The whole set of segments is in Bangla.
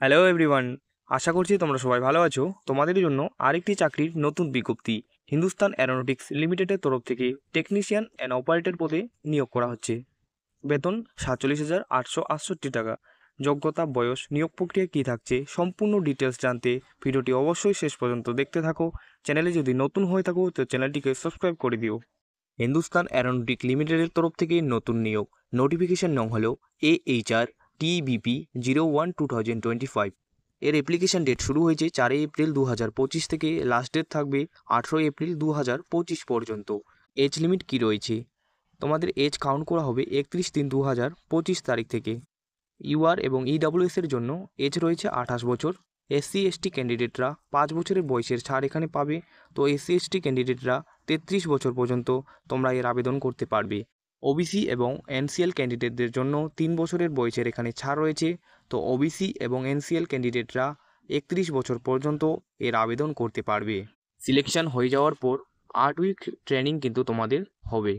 হ্যালো এভরিওয়ান, আশা করছি তোমরা সবাই ভালো আছো। তোমাদের জন্য আরেকটি চাকরির নতুন বিজ্ঞপ্তি হিন্দুস্তান অ্যারোনটিক্স লিমিটেডের তরফ থেকে টেকনিশিয়ান অ্যান্ড অপারেটর পদে নিয়োগ করা হচ্ছে। বেতন 47,868 টাকা। যোগ্যতা, বয়স, নিয়োগ প্রক্রিয়া কী থাকছে, সম্পূর্ণ ডিটেলস জানতে ভিডিওটি অবশ্যই শেষ পর্যন্ত দেখতে থাকো। চ্যানেলে যদি নতুন হয়ে থাকো তো চ্যানেলটিকে সাবস্ক্রাইব করে দিও। হিন্দুস্তান অ্যারোনটিক লিমিটেডের তরফ থেকে নতুন নিয়োগ। নোটিফিকেশন নং হলো AHR TBP 01/2025। এর অ্যাপ্লিকেশন ডেট শুরু হয়েছে 4 এপ্রিল 2025 থেকে, লাস্ট ডেট থাকবে 18 এপ্রিল 2025 পর্যন্ত। এজ লিমিট কী রয়েছে? তোমাদের এজ কাউন্ট করা হবে 31/3/2025 তারিখ থেকে। ইউআর এবং EWS এর জন্য এজ রয়েছে 28 বছর। SC/ST ক্যান্ডিডেটরা 5 বছরের বয়সের ছাড় এখানে পাবে। তো SC/ST ক্যান্ডিডেটরা 33 বছর পর্যন্ত তোমরা এর আবেদন করতে পারবে। OBC এবং NCL ক্যান্ডিডেটদের জন্য 3 বছরের বয়সের এখানে ছাড় রয়েছে। তো OBC এবং NCL ক্যান্ডিডেটরা 31 বছর পর্যন্ত এর আবেদন করতে পারবে। সিলেকশন হয়ে যাওয়ার পর 8 উইক ট্রেনিং কিন্তু তোমাদের হবে।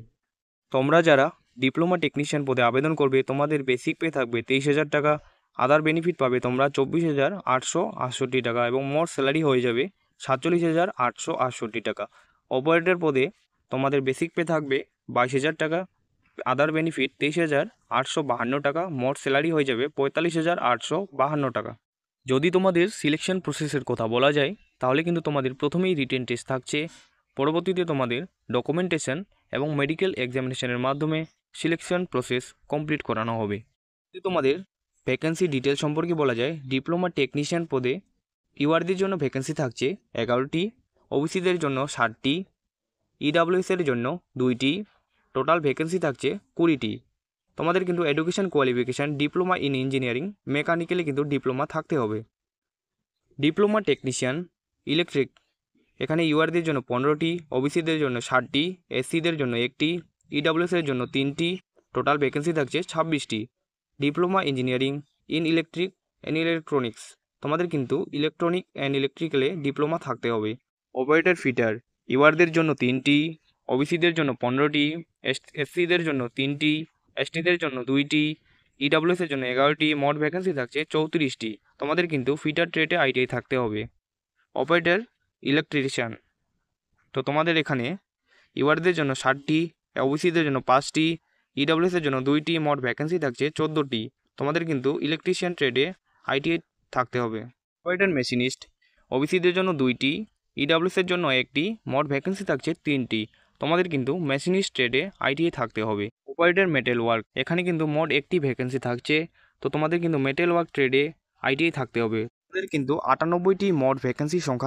তোমরা যারা ডিপ্লোমা টেকনিশিয়ান পদে আবেদন করবে তোমাদের বেসিক পে থাকবে 23,000 টাকা। আদার বেনিফিট পাবে তোমরা 24,868 টাকা এবং মোট স্যালারি হয়ে যাবে 47,868 টাকা। অপারেটর পদে তোমাদের বেসিক পে থাকবে 22,000 টাকা। আদার বেনিফিট 23,852 টাকা। মোট স্যালারি হয়ে যাবে 45,852 টাকা। যদি তোমাদের সিলেকশন প্রসেসের কথা বলা যায় তাহলে কিন্তু তোমাদের প্রথমেই রিটেন টেস্ট থাকছে। পরবর্তীতে তোমাদের ডকুমেন্টেশন এবং মেডিকেল এক্সামিনেশনের মাধ্যমে সিলেকশন প্রসেস কমপ্লিট করানো হবে। যদি তোমাদের ভ্যাকেন্সি ডিটেল সম্পর্কে বলা যায়, ডিপ্লোমা টেকনিশিয়ান পদে ইউআরদের জন্য ভ্যাকেন্সি থাকছে 11টি, ওবিসিদের জন্য 60টি, EWS এর জন্য 2টি, টোটাল ভ্যাকেন্সি থাকছে 20টি। তোমাদের কিন্তু education qualification diploma in engineering মেকানিক্যালে কিন্তু ডিপ্লোমা থাকতে হবে। ডিপ্লোমা টেকনিশিয়ান ইলেকট্রিক, এখানে ইউআরদের জন্য 15টি, ওবিসিদের জন্য 60টি, SCদের জন্য 1টি, EWS এর জন্য 3টি, টোটাল ভ্যাকেন্সি থাকছে 26টি। Diploma engineering in electric and electronics, তোমাদের কিন্তু ইলেকট্রনিক অ্যান্ড ইলেকট্রিক্যালে ডিপ্লোমা থাকতে হবে। অপারেটর ফিটার, ইউআরদের জন্য 3টি, ওবিসিদের জন্য 15টি, SCদের জন্য 3টি, STদের জন্য 2টি, EWS এর জন্য 11টি, মোট ভ্যাকেন্সি থাকছে 34টি। তোমাদের কিন্তু ফিটার ট্রেডে ITI থাকতে হবে। অপারেটর ইলেকট্রিশিয়ান, তো তোমাদের এখানে ইউআরদের জন্য 60টি, ওবিসিদের জন্য 5টি, EWS এর জন্য 2টি, মোট ভ্যাকেন্সি থাকছে 14টি। তোমাদের কিন্তু ইলেকট্রিশিয়ান ট্রেডে ITI থাকতে হবে। অপারেটর মেশিনিস্ট, ওবিসিদের জন্য 2টি, EWS এর জন্য 1টি, মোট ভ্যাকেন্সি থাকছে 3টি। তোমাদের কিন্তু মেশিনিস্ট ট্রেডে ITI থাকতে হবে। অপারেটর মেটেল ওয়ার্ক, এখানে কিন্তু মোট 1টি ভ্যাকেন্সি থাকছে। তো তোমাদের কিন্তু মেটেল ওয়ার্ক ট্রেডে ITI থাকতে হবে। তোমাদের কিন্তু 98টি মোট ভ্যাকেন্সি সংখ্যা